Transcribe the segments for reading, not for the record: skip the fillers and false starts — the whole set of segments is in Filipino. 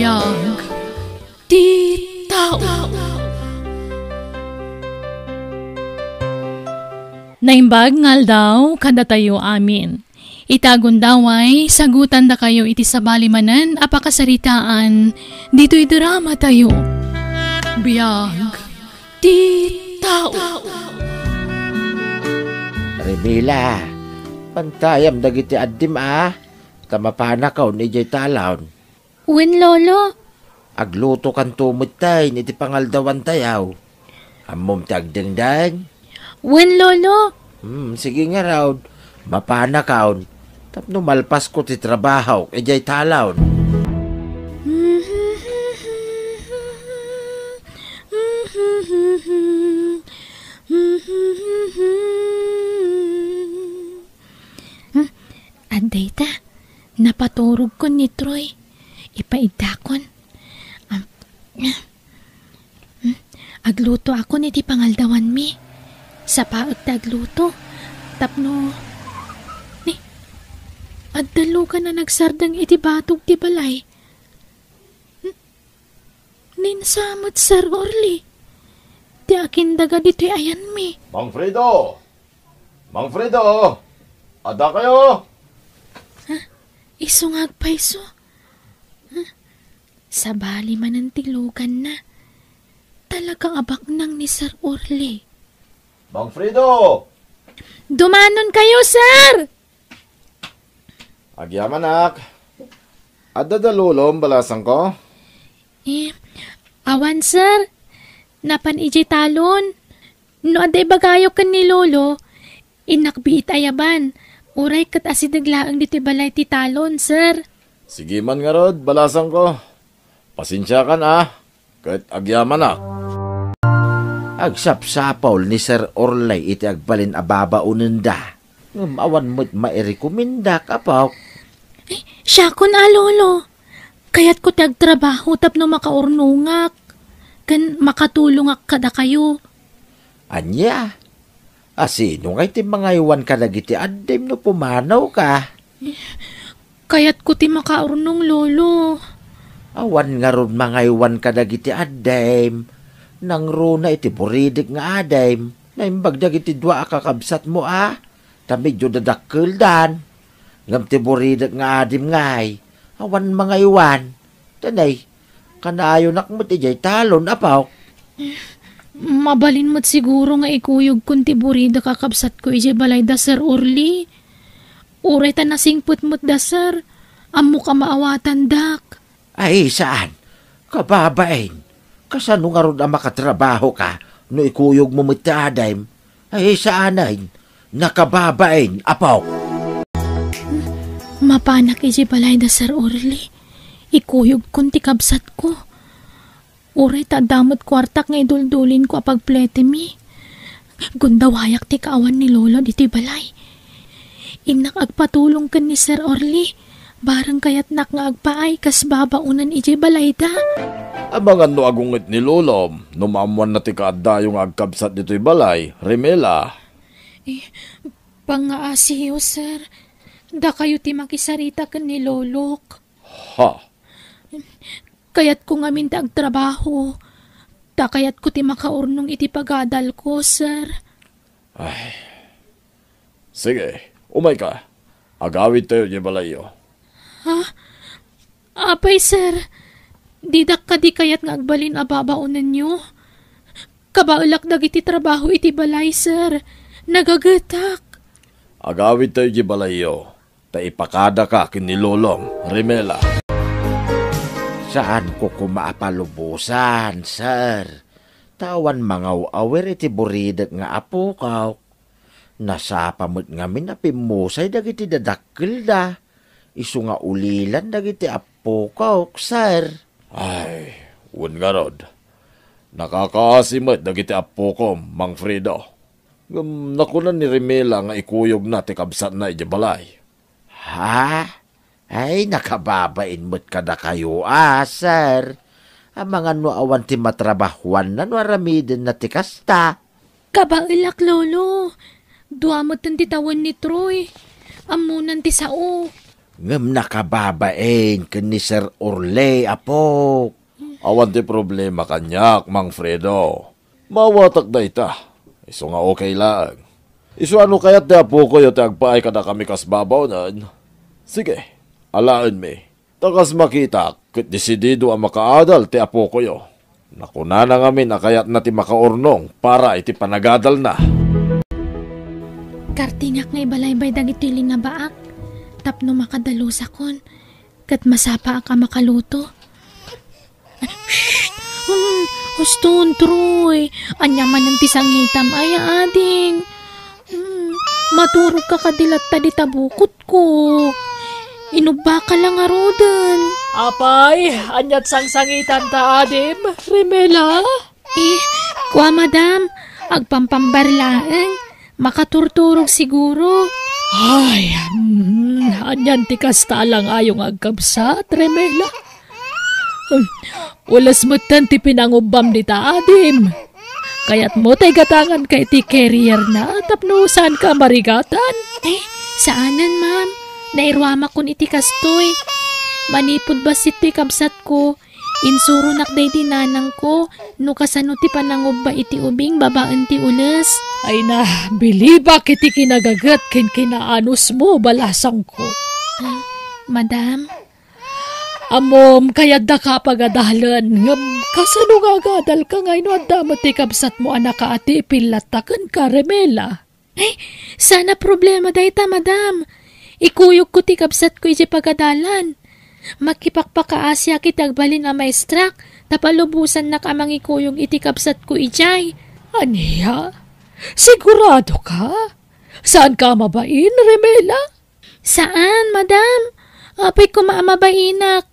Biyag ti tao. Naimbag ngal daw kada tayo amin. Itagon daway, sagutan da kayo iti sabali manan, apakasaritaan, dito'y drama tayo. Biyag ti tao. Remila, pantayam dagiti addim tamapana kaw ni jay talawn. Wen, lolo? Agluto kan tumutay iti pangaldawan tayaw. Amom ti agdengdeng. Wen, lolo? Sige nga raw, mapana kaw. Tapno malpas ko ti trabaho, jay talawn. Aday ta, napaturog ko ni Troy. Ipaidakon. Agluto ako ni ti pangaldawan mi. Sa paag agluto. Tapno, addalo ka na nagsardang iti batog ti balay. Ninsamot, Sir Orly. Ti akin daga dito'y ayan mi. Mang Fredo! Mang Fredo! Ada kayo? Isungag pa iso. Sa bali man ang tilugan na. Talagang abak nang ni Sir Orly. Mang Fredo! Dumanon kayo, sir! Agyaman nak. Ada dalulom balasan ko? Awan, sir. Napan iji talon. No aday bagayo kan ni lolo, inakbiit ayaban. Uray kat asidaglaang dito balay ti talon, sir. Sige man nga rod, balasan ko. Pasensya ka na, kahit agyaman nak. Agsapsapaw ni Sir Orly iti agbalin ababaunen da. Awan mo't mairekuminda kapaw. Siya kun lolo. Kaya't ko tagtrabaho tapno makaurnungak. Kan makatulungak kada kayo. Anya? Sino nga iti mga iwan ka nagiti adim no pumanaw ka? Kaya't ko ti makaurnong, lolo. Awan nga ron mga iwan ka nagiti adim. Nang runa iti buridik nga adim. Naimbag dagiti dua kakabsat mo Tamidyo dadakkel dan. Ngam ti buridik nga adim ngay. Awan mga iwan. Tanay, kanayo nakmat ijay talon apaw. Mabalin mo't siguro nga ikuyog kun ti burida kakabsat ko ijay balay da, Sir Orly. Uray ta nasingput mo't da, sir. Amo ka maawatan, dak. Ay, saan? Kababain. Kasano nga ron ang makatrabaho ka no ikuyog mo mo't adim? Ay, saanay? Nakababain, apaw. Mapanak ijay balay da, Sir Orly. Ikuyog kun ti kabsat ko. Uray ta damot kwartak nga iduldulin ko apag plete mi. Gundawayak ti kaawan ni lolo diti balay. Inak agpatulong kan ni Sir Orly. Barang kayat nak nga agpaay kas babaunan ijay balay da. Abangan no agungit ni lolom, numamuan na ti kaadda yung agkabsat dito'y balay, Remela. Pangaasiyo, sir. Da kayo ti makisarita kan ni lolok. Ha? Kaya't ko nga minta agtrabaho. Da kaya't ko ti makaurnong iti pagadal ko, sir. Ay. Sige, umay ka. Agawid tayo niya balayo. Ha? Apay, sir. Didak ka di kaya't nga agbalin ababaunan nyo. Kabaulak dagiti trabaho iti balay, sir. Nagagatak. Agawid tayo niya balayo. Ta ipakada ka kinilolong, Remela. Saan ko kumaapalubusan, sir? Tawan mga awer iti buridak nga apukaw. Nasapamot nga minapimusay dagiti dadakkel da. Isu nga ulilan dagiti apukaw, sir. Ay, un nga rod. Nakakasimot dagiti apukom, Mang Fredo. Nakunan ni Remela nga ikuyog na ti kabsat na iti balay. Ha? Ay, nakababain mo't kada kayo, sir. Ang mga nuawan ti matrabahuan na nuaramidin na ti kasta. Kabailak, lolo. Duamot ang titawan ni Troy. Amunan ti sao. Ngam nakababain ka ni Sir Orley, apo. Awan ti problema kanyak, Mang Fredo. Mawatak da ita. Iso nga okay lang. Iso ano kaya't di apo ko yung tagpaay ka na kami kasbabaw nan? Sige, alaan mi. Takas makita, kit desidido ang makaadal ti apo ko yo. Nakuna na ngamin na kaya't na ti makaurnong para iti panagadal na. Kartingak nga ibalaybay dagiti linabaak. Tapno makadalusa kon. Kat masapa ka makaluto. Shhh! Huston, Troy. Anyaman ng tisangitam ay ading. Maturog ka kadilat ta di tabukot ko. Inuba ka lang arodan. Apay, anyat sangsangitan ta adim, Remela. Kwa madam, agpampambarlaeng. Makaturturog siguro. Ay, anyan ti kasta lang ayong agkabsat, Remela. Ulas mutan ti pinangubam di ta adim. Kaya't mo tay gatangan kay ti carrier na tapno saan ka marigatan? Saanan ma'am? Nairwama kun iti kastoy. Manipod ba si ti kabsat ko? Insuro nakday dinanang ko. No kasano ti panangubba iti ubing babaan ti ulas. Ay na, biliba kiti kinagagat kin kinaanos mo balasang ko. Madam? Amom, kaya da ka pagadalan. Ngam, kasano nga gadal ka ngayon at damat ikabsat mo anak ka ati ipilatakan ka, Remela. Sana problema dayta, madam. Ikuyog ko ti kabsat ko iti pagadalan. Makipakpakaasya kitagbalin a maestrak, tapalubusan na kamang ikuyog iti kabsat ko ijay. Aniya? Sigurado ka? Saan ka mabain, Remela? Saan, madam? Apay ko maamabainak.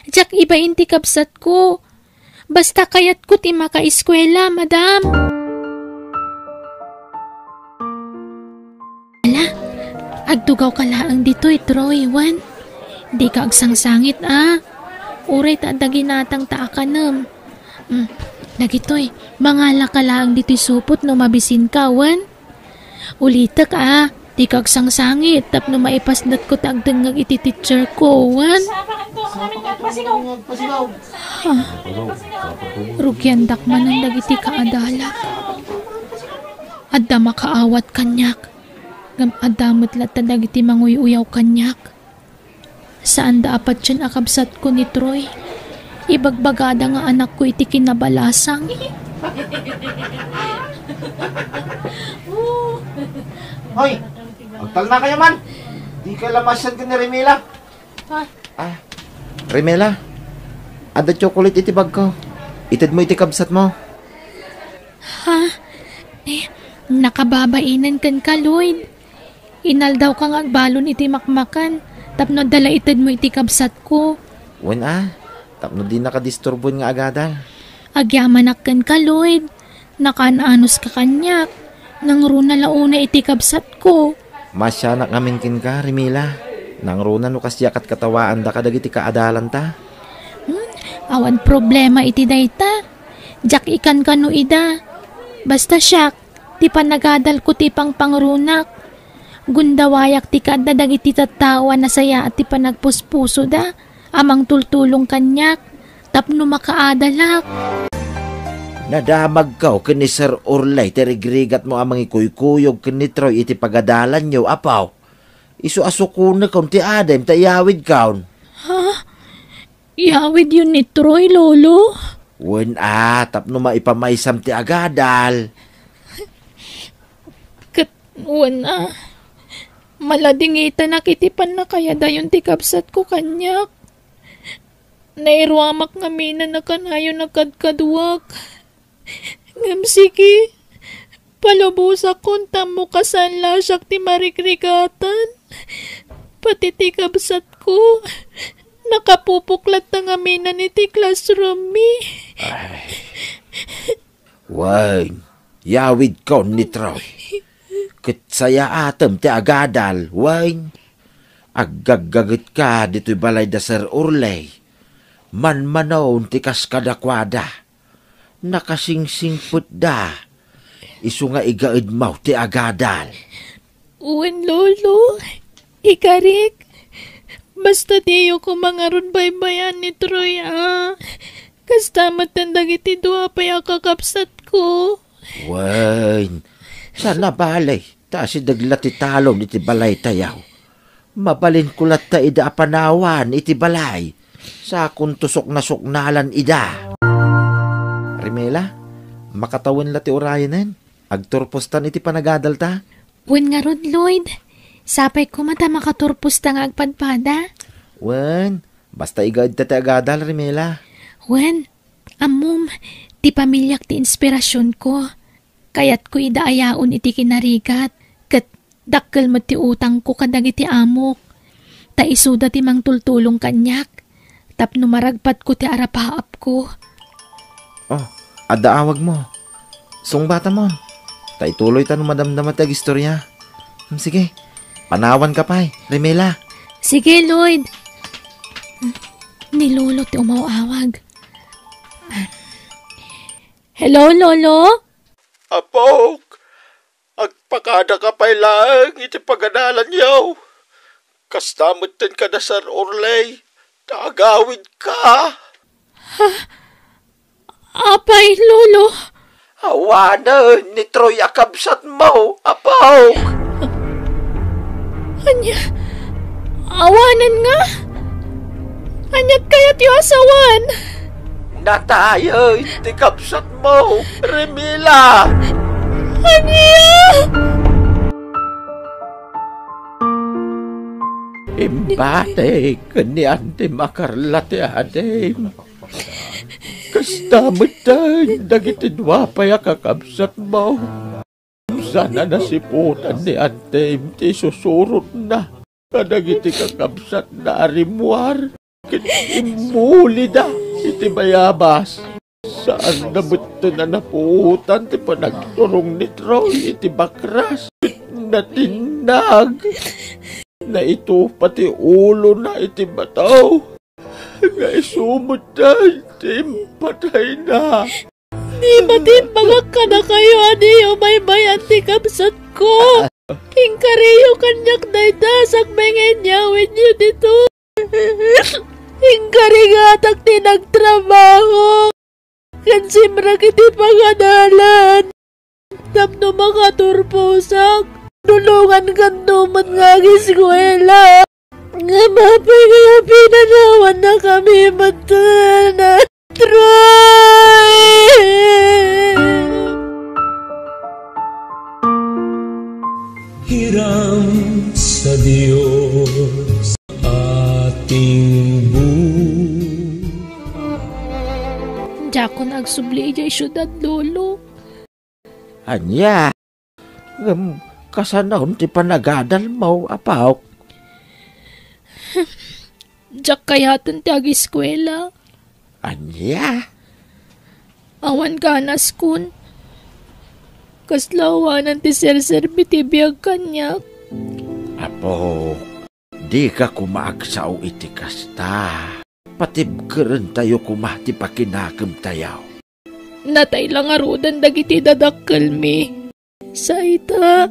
Diyak ibain ti kabsat ko. Basta kayat ko ti makaiskwela, madam. Ala, agdugaw ka laang dito'y, Troy, Juan. Di ka agsangsangit, Uray ta daginatang taakanam. Nagito'y, mangala ka laang dito'y supot no mabisin ka, Juan. Ulitak, di ka agsangsangit, tapno maipasdat ko taagdangag iti teacher ko, Juan. Rugyandak man ang dagiti kaadalak. Adda makaawat kanyak. Gam adamot lata dagiti manguy-uyaw kanyak. Saan da apat yan akabsat ko ni Troy? Ibagbagada nga anak ko iti kinabalasang. Hoy! Agtal na kayo man! Di ka lamasan ka ni Remela. Remela, ada chocolate iti bag ko. Itid mo iti kabsat mo. Nakababainan kan ka, Lloyd. Inaldaw kang agbalon iti makmakan. Tapno dala itid mo iti kabsat ko. Wen tapno di nakadisturbon nga agada. Agyamanak kan ka, Lloyd. Nakananos ka kanyak. Nangruna launa iti kabsat ko. Masyanak ngamin kin ka, Remela. Nangruna no kasyakat katawaan da kadag iti kaadalan ta. Awan problema iti dayta. Jak ikan kanu ida. Basta siyak, ti panagadal ko ti pangpangrunak. Gundawayak ti kadadag iti tattawa na saya at ti panagpuspuso da. Amang tultulong kanyak. Tapno makaadalak. Nadamag ka ken ni Sir Orley terigrigat mo amang ikuykuyog ken ni Troy iti pagadalan nyo, apaw. Isu asukuna kaun ti Adem tayawid kaun. Yawid yun ni Troy, Lolo? Wen tapno maipamaisam ti agadal. Wen maladingitan nakitipan na kaya dayon ti kabsat ko kanyak. Nairwamak nga mina na kanayo nakadkadwak. Ngam sige, palubusak kung tamo kasanla siyak ti marikrigatan. Pati ti kabsat ko, nakapupuklat na nga mina ni ti classroom mi. Wen, yawid kaun ni Troy. Kitsaya atem ti agadal, wen. Aggagagit ka dito'y balay da Sir Orley. Man-manaw ti kaskadakwada. Nakasingsingput da. Isu nga igaid maw ti agadal. Uwan, Lolo. Ikarik. Basta tiyo ko mga ron baybayan ni Troy, Kasta matandag iti dua pa yung kakapsat ko. Wen, sana balay. Ta si daglat italon iti balay tayaw. Mabalin kulat ta ida apanawan iti balay. Sa kung tusok na suknalan ida. Rimela, makatawin la ti orayanen. Agturpostan iti panagadal ta. Wen nga rod, Lloyd. Sapay ko mata makaturpos ta nga agpadpada. Wen, basta igad ta ti agadal, Rimela. Wen, amom, ti pamilyak ti inspirasyon ko. Kayat ko idaayaon iti kinarigat. Kat dakkel mo ti utang ko kadag iti amok. Ta isuda ti mang tultulong kanyak. Tapno maragpat ko ti arapaap ko. Oh, adaawag mo. Sungbata mo. Ta ituloy ta no madamdamat ag istorya. Sige, panawan ka pa, Rimela. Sige, Lloyd. Ni Lolo ti umawawag. Hello, Lolo? Apok, agpakada ka pa lang iti paganalan yaw. Kastamutin ka na Sir Orley, tagawid ka. Apay, Lolo. Awanan ni Troy akabsat mo, apaw. Anya, awanan nga. Anyat kayat yu asawan. Natayo, iti kabsat mo, Rimela. Anya! Imbate, kanyan ti makarlati adim. Kastamutan, dagiti dwa pa kakabsat mo. Sana nasiputan ni adim ti susurot na. Kadagiti kakabsat na arimwar. Imuli da, iti bayabas. Saan na beto na naputan ti panagturong ni Troy, iti bakras. Natinag. Na ito pati ulo na iti bataw. Nga isumot na, iti patay na. Di matimbagak ka na kayo, adiyo baybayan ti kapsat ko. Kingkariyo kanyak daydasak mengen nyawin niyo dito. Hingkarigatak ti nagtrabaho. Kansimra kiti pangadalan. Tapno makaturposak. Tulungan kanduman nga giskwela. Nga mapay nga pinanawan na kami matana. Try! Hiram sa Diyos ating Diyakon agsubli ijay syudad, Lolo. Anya, kasanahon ti panagadal mo, apaw. Diyak kayatan ti agiskwela. Anya? Awan ganas kun. Kaslawanan ti serserbi ti biyag kanyak. Apo, di ka kumaagsaw iti kasta. Patibkeren tayo kumahti pakinakam tayaw. Natay lang arudan dagiti dadakkel mi. Sa ita,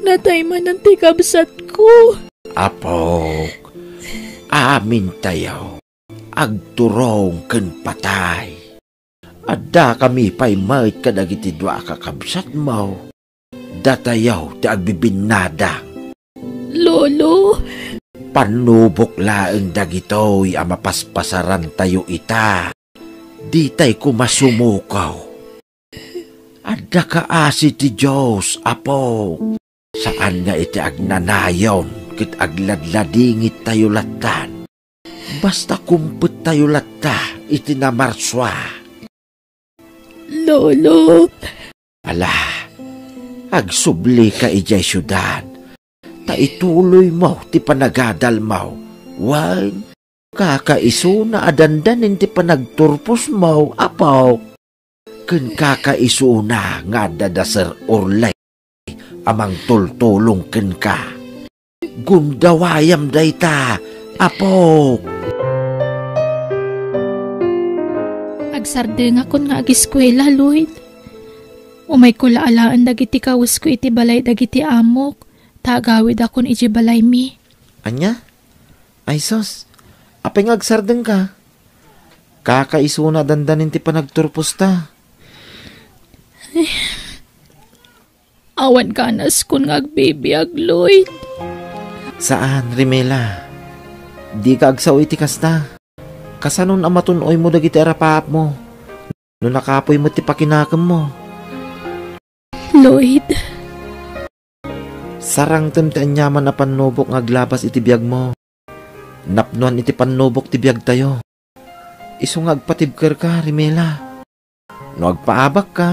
natay man ang tikabsat ko. Apo, amin tayaw. Agturong ken patay. Adda kami pa'y mait ka dagiti dua kakabsat mo. Datayaw ti agbibinada. Lolo, Panubok laeng dagitoy ang mapaspasaran tayo ita. Di tay kumasumukaw. Adda ka asi ti Diyos, apo. Saan nga iti agnanayon kit agladladingit tayo latan. Basta kumpet tayo latta iti namarswa. Lolo. Ala, agsubli ka ijay syudad. Ta ituloy mo ti panagadal mo. Wan, kakaiso na adandanin ti panagturpos mo, apaw. Ken kakaiso na nga dadasar Orley, amang tultulong ken ka. Gundawayam dayta, apo. Agsarde nga kon nga agiskwela, Lloyd. Umay ko laalaan dagiti kawas ko iti balay dagiti amok. Tagawid akon iti balay mi. Anya? Ay sos, apeng agsardeng ka. Kakaisuna dandanin ti panagturpos ta. Awan kanas kun ngagbibiyag, Lloyd. Saan, Rimela? Di ka agsaw iti kasta. Kasanon amatunoy mo dagiti arapaap mo. No nakapoy mo ti pakinakam mo. Lloyd, Sarang ti anyaman na panubok ngaglabas iti biyag mo. Napnuan iti panubok ti biyag tayo. Isu ngagpatibker ka, Rimela. No agpaabak ka,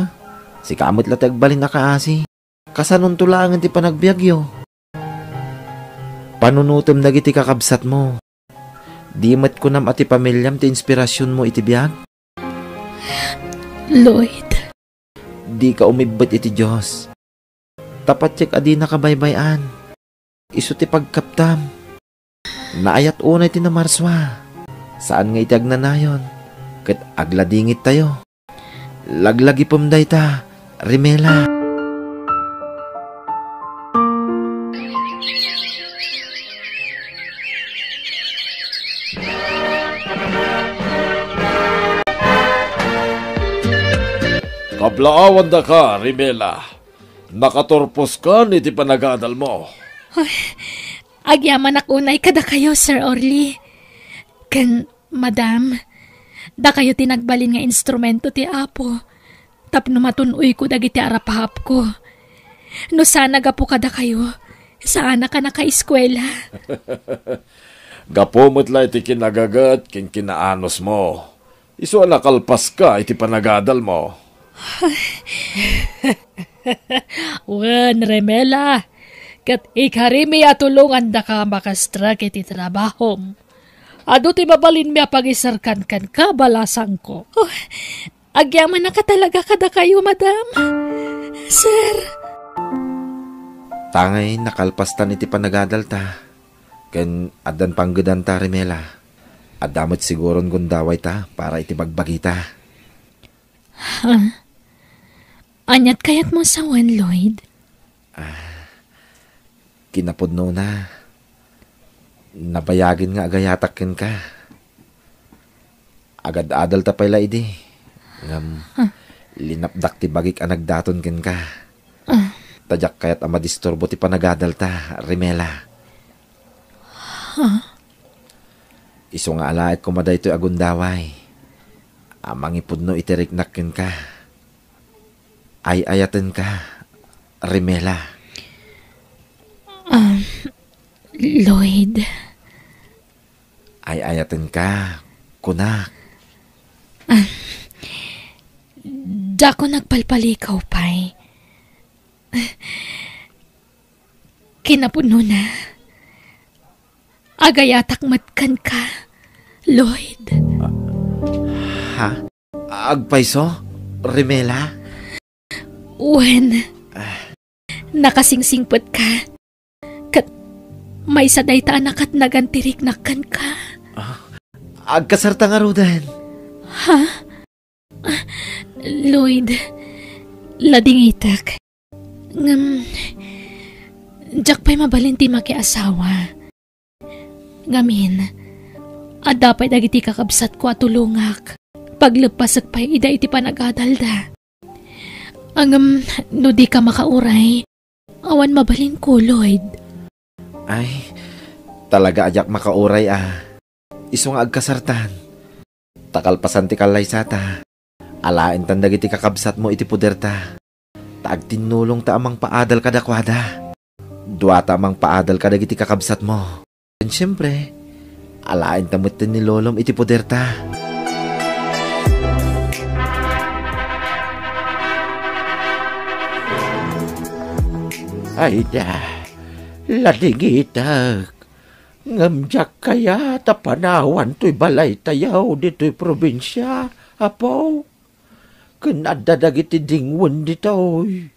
si kamot latag balin na kaasi. Kasanon tulangan ti panagbiagyo. Panunutom dagiti kakabsat mo. Di met ko nam ati pamilyam ti inspirasyon mo iti biyag. Lloyd, Di ka umibbat iti Diyos. Tapat yak adi nakabaybayan. Isu ti pagkaptam. Naayat unay ti namarswa. Saan nga iti agnanayon? Ket agladingit tayo. Laglagi pumday ta, Rimela. Kablaawan da ka, Rimela. Nakaturpos ka ni ti panagadal mo. agyaman akunay kada kayo, Sir Orly. Ken, Madam, da kayo tinagbalin nga instrumento ti Apo. Tapno matunoy ko dagiti arapahap ko. No sana gapo kada kayo, sana ka naka-eskwela. Gapumot la iti kinagagat kin kinaanos mo. Isu nakalpas ka iti panagadal mo. Wen, Remela, kat ikarimi atulungan da ka makastrak iti trabahom. Ado ti mabalin mi apagisarkan kan kabalasang ko. Agyaman na ka talaga kada kayo, Madam. Sir. Tangay nakalpastan iti panagadal ta. Ken adan panggedan ta, Rimela. Adamot siguron gundaway ta para iti bagbagita. Anyat kayat mo sa Juan, Lloyd? Kinapudno na. Nabayagin nga agayatakin ka. Agad-adal ta pala idi. Ngam, linapdak ti bagik anagdaton ken ka. Tadyak kayat ama disturbo ti panagadal ta, Rimela. Isu nga alaet kumaday to'y agundaway. Amang ipudno itiriknak ken ka. Ay-ayaten ka, Rimela. Lloyd. Ay-ayaten ka, kunak. Da ko nagpalpalikaw, pay. Kinapuno na. Agayatak matkan ka, Lloyd. Ha? Agpaiso, Rimela? Wen, nakasingsingpot ka. Kat may saday ta anak at nagantiriknakan ka. Agkasarta nga rudan. Ha? Lloyd, ladingitak. Diyak pa'y mabalinti makiasawa. Ngamin, at dapat dagiti kakabsat ko at tulungak. Paglepasak pa'y ida iti panagadalda. No di ka makauray, awan mabalin ko, Lloyd. Ay, talaga ajak makauray Isu nga agkasartan. Takalpasan ti kalay sata. Alain tan dagiti kakabsat mo iti puderta. Taag tinulong ta amang paadal kadakwada. Dua ta amang paadal kadagiti kakabsat mo. And syempre, alain tamot ni lolom iti puderta. Ay da, ladingitag. Ngamjak kaya tapanawan to'y balay tayaw dito'y probinsya, apaw. Kanadadagiti dingwan dito'y.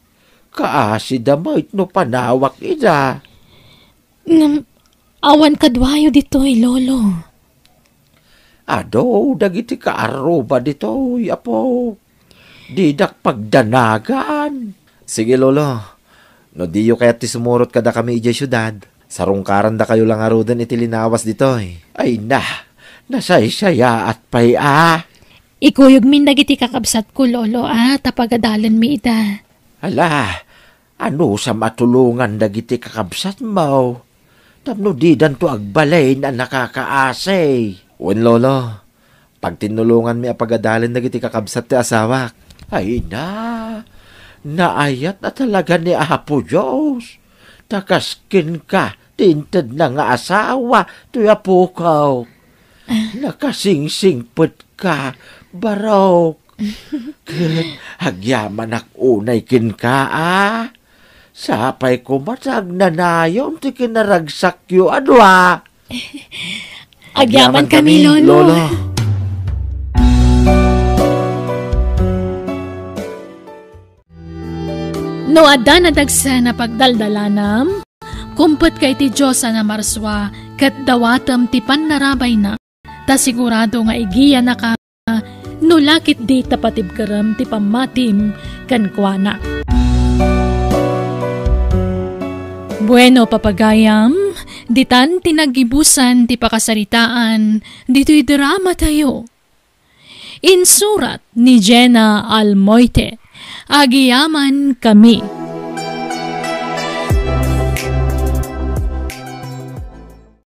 Kaasi damait no panawak ida. Awan kadwayo dito'y, Lolo. Ado, dagiti kaaruba dito'y, apaw. Didak pagdanagan. Sige, Lolo. No diyo kaya't ti sumurot kada kami ijay syudad. Sarungkaran da kayo lang arudan iti linawas dito eh. Ay nasaysaya at pay Ikuyog min dagiti kakabsat ko, lolo, tapagadalan mi ita. Ala, ano sa matulungan dagiti kakabsat mo? Tapno di dan to agbalay na nakakaasay. Wen lolo, pag tinulungan mi apagadalan dagiti kakabsat ti asawak. Ay naayat na talaga ni Apo Diyos. Takaskin ka, tinted na nga asawa, tuya pukaw. Nakasingsingpet ka, barok. Hagyaman ak unay kin ka, Sapay ko matag nanayon, ti kinaragsak yu, Agyaman kami, lolo. No adda na dagsa na pagdaldalanam, kumpet kay ti Diyos na marswa, kat dawatam ti panarabay na, ta sigurado nga igiya na ka, no lakit di tapatib karam ti pamatim kan kuana. Bueno, papagayam, ditan tinagibusan ti pakasaritaan, dito'y drama tayo. Insurat ni Jenna Almoite, Agiyaman Kami.